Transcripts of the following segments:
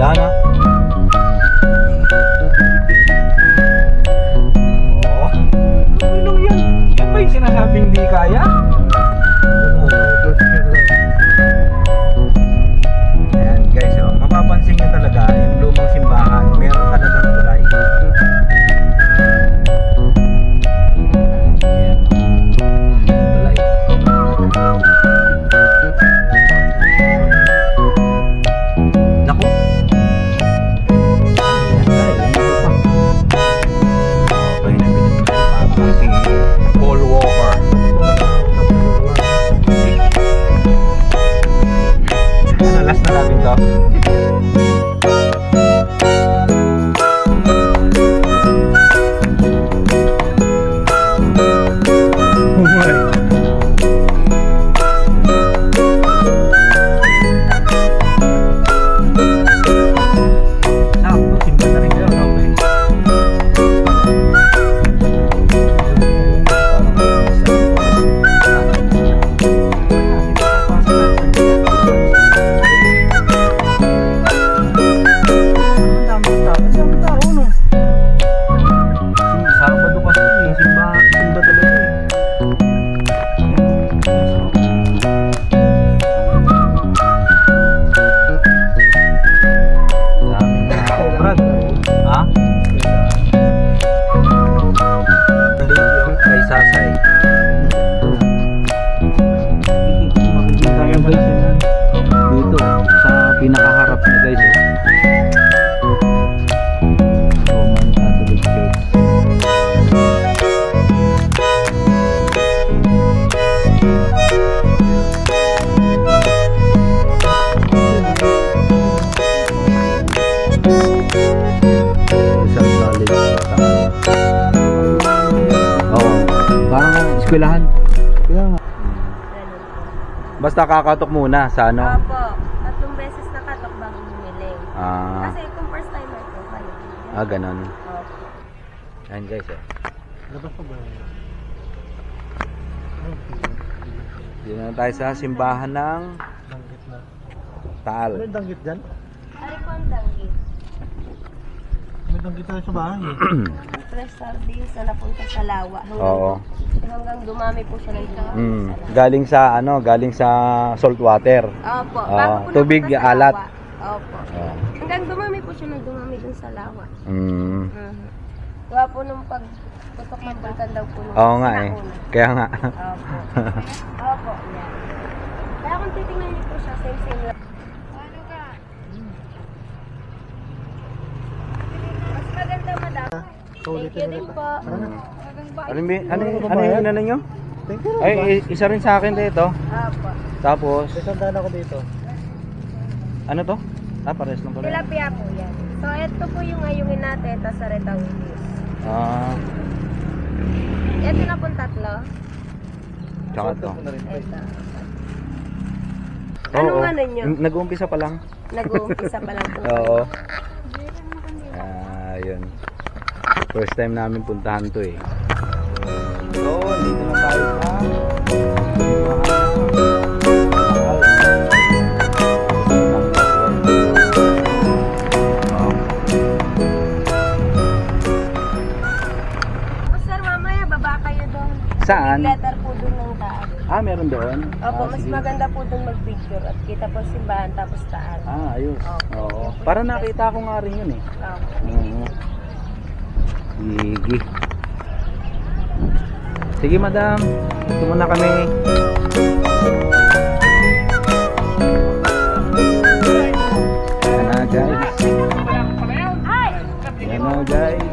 Wala na. Oh, ano yan? Yan ba yung sinasabing di kaya? Ayan guys, oh, mapapansin nyo talaga yung lumang simbahan, meron talagang tulay. Ayan. Tulay. Naku. Okay na pinag si Paul Walker. Ano, last na natin to? Dito sa pinakaharap niya guys, Roman Catholic Church. Isang college. Oo, parang eskwelahan. Basta kakatok muna sa ano? Opo. 3 beses nakatok bago bumili. Ah. Kasi kung first timer po kayo. Ah, ganon. Opo. Ayan guys, Labas pa ba? Dito na tayo sa simbahan ng Danggit na. Taal. May danggit dyan? Ano po ang danggit? May danggit tayo sa bahay. Fresh sardines na napunta sa lawa. Oo. Hanggang dumami po siya ng dumami sa lawa. Galing sa ano, galing sa salt water. Opo. Oo, Bago po tubig, napunta sa alat. lawa. Opo. Oo. Hanggang dumami po siya ng dumami dun sa lawa. Gawa po nung pagputok ng bulkan daw po nung Oo nga eh. sinauna. Kaya nga. Opo. Opo, yan. Kaya kung titingnan niyo po siya, same lang. Ano ka? Mas maganda, madam. Thank you din po. Ano yung ano nyo? Thank you. Ay, isa rin sa akin dito. Opo. Tapos, Sandaan ako dito. ano to? Ah, pares lang pala. Tilapia po yan. So, ito po yung ayungin natin, tapos sa retawilis. Ah, Ito na pong tatlo. tsaka to. Ito. Oo, Anong ano nyo? Nag-uumpisa pa lang. Nag-uumpisa pa lang po. Oo. Yun. First time namin puntahan to eh. So, dito na tayo sa Sir, mamaya baba kayo doon. Saan? May letter po doon ng taas. Ah, meron doon? Opo, mas sige. maganda po doon mag-picture at kita po simbahan tapos taas. Ah, ayos. Opo. Oo. Para nakita ko nga rin yun eh. Opo. Sige. Sige, madam. Ito muna kami. Yan na, guys. Yan na, guys.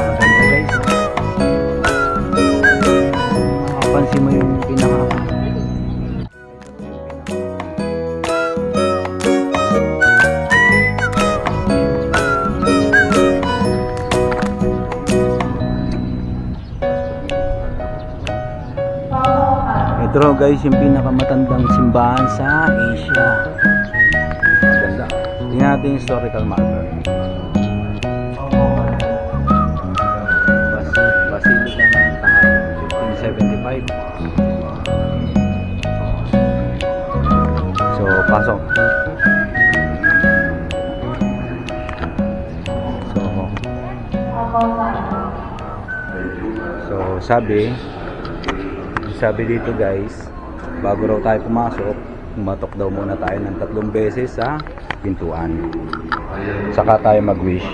Maganda, guys. Makapansin mo yung pinaka ito guys, yung pinakamatandang simbahan sa Asia. Maganda. Tingnan natin yung historical marker. Basilica ng Taal, 1575. So, pasok. sabi dito guys, bago raw tayo pumasok, kumatok daw muna tayo ng 3 beses sa pintuan. Saka tayo mag-wish.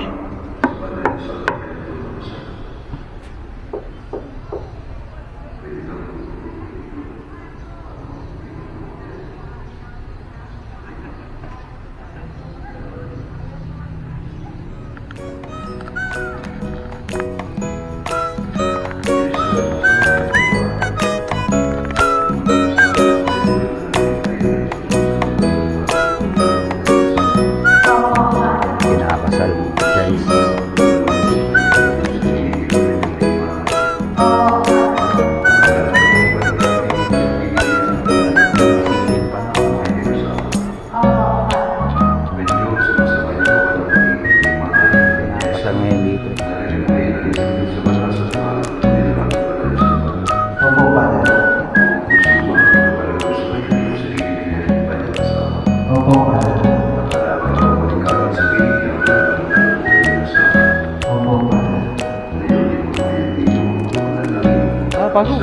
Kinakasal guys. Kinakasal ngayon dito. Pasok.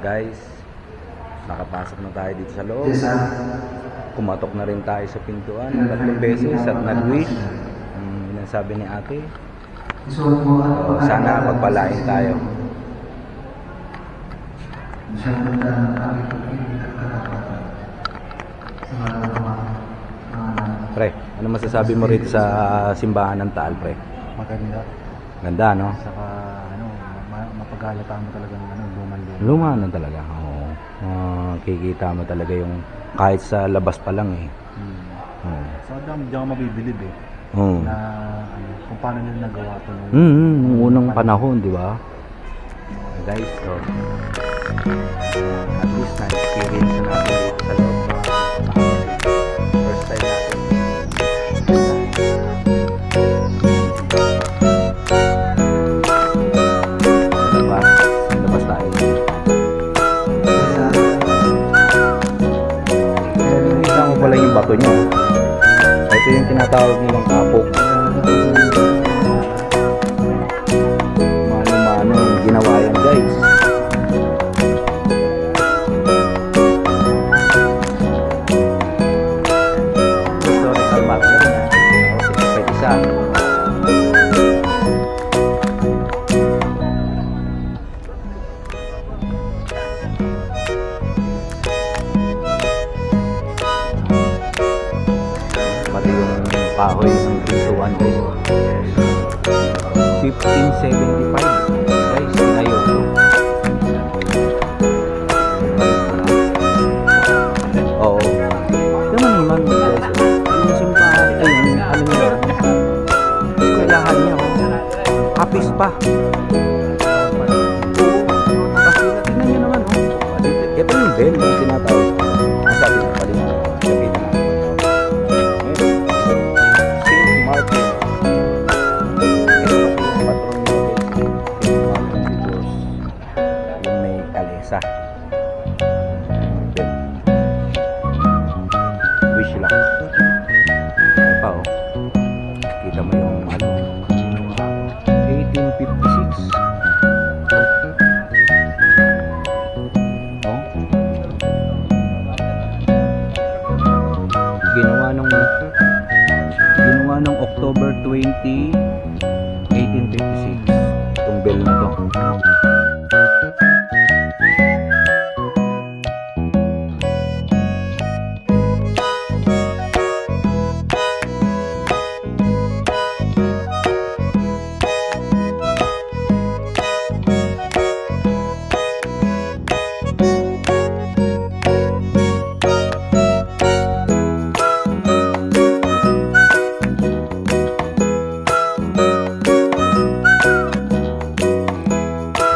Guys, nakapasok na tayo dito sa loob. Kumatok na rin tayo sa pintuan ng 3 beses at nag-wish. Ang sabi ni ate, sana pagpalain tayo. Pre, ano masasabi mo rito sa simbahan ng Taal, pre? Maganda. Ganda, no? Saka mapaghalata mo talaga ng Luma na talaga. Oo. Kikita mo talaga yung kahit sa labas pa lang eh. So diyan ka mabibilib eh. Na kung paano nila nagawa ito nung unang panahon, di ba? Guys, so at least na-experience na natin dito sa loob. First time natin. Labas tayo. Nakita mo pala yung bato niya. Ito yung tinatawag nilang kapok. Mano-mano yung ginawa yan, guys. Historical marker niya. Pwede isa. Pati yung kahoy ng pintuan, guys. 1575, guys, ngayon. Oo. Ito naman, guys. Yung simbahan, ay, yung ano niya. Eskwelahan niya, oh. Kapis pa. Kasi tingnan niyo naman, oh. Ito yung bell, yung tinatawag. Sabi ko pala yung sabi na Saint Martin. Ito pati yung patron nyo, guys. Saint Martin si Diyos. Yung may kalesa. Wish lang. Ano pa, oh. Kita mo yung ano, 1856. Oh. ginawa nung October 20, 1856. Itong bell na to.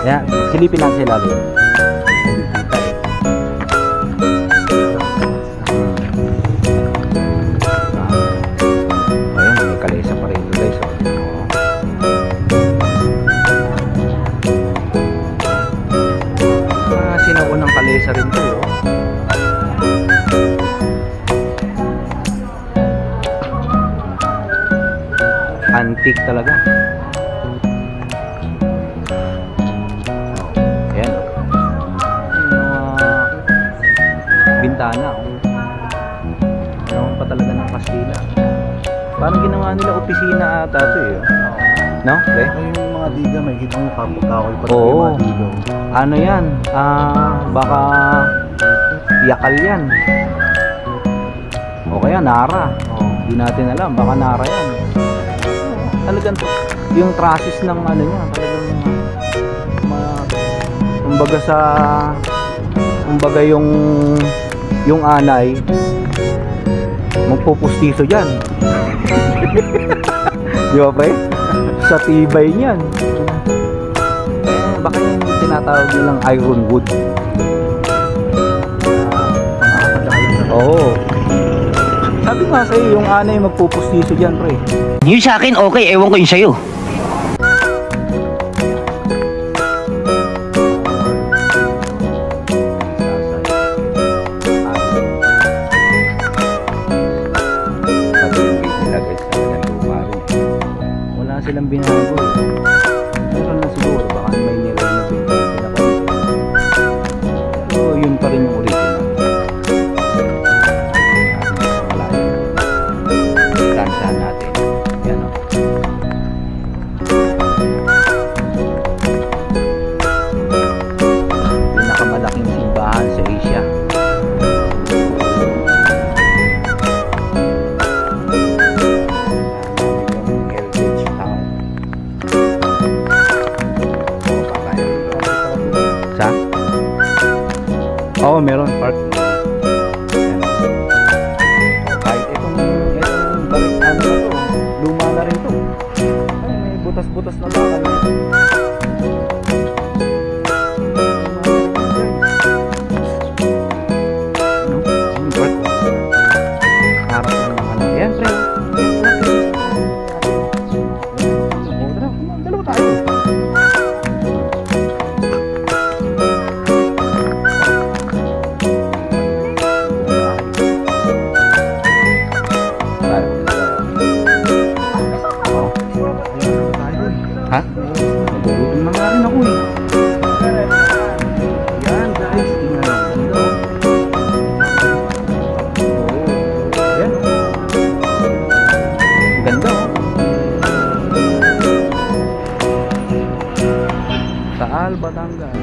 Yan, silipin lang sila lalim. Ayan, may kalesa pa rin ito guys. Sinaunang kalesa rin ito. Antique talaga. Bintana, naman pa talaga ng Kastila. Parang ginawa nila opisina ata ito eh. No? Okay? Yung mga diga, may kita mo kapagkakoy pa Oo. yung mga diga. Ano yan? Baka yakal yan. O kaya Nara. Hindi natin alam, baka Nara yan. Talagang yung traces ng ano niya, talagang kumbaga yung anay magpupustiso dyan. Di ba pre? Sa tibay niyan. Baka yung tinatawag nilang ironwood. Oo. Sabi nga sa'yo, yung anay magpupustiso dyan pre. Yung sa akin okay, ewan ko yung sa'yo. Silang binago meron na siguro, baka may nirenovate sila pero yun pa rin yung original. Tansahan natin yan o. Pinakamalaking simbahan sa Asia. Oo, meron park. Yan. Kahit itong balik ano na to, luma na rin to. Ay, may butas-butas na bakal. Yung park. Harap na ng ano. Yan, pre. Dalawa tayo. Ha? Nagugutom na nga rin ako eh. Yan guys, tingnan lang dito. Yan. Ang ganda oh. Taal, Batangas.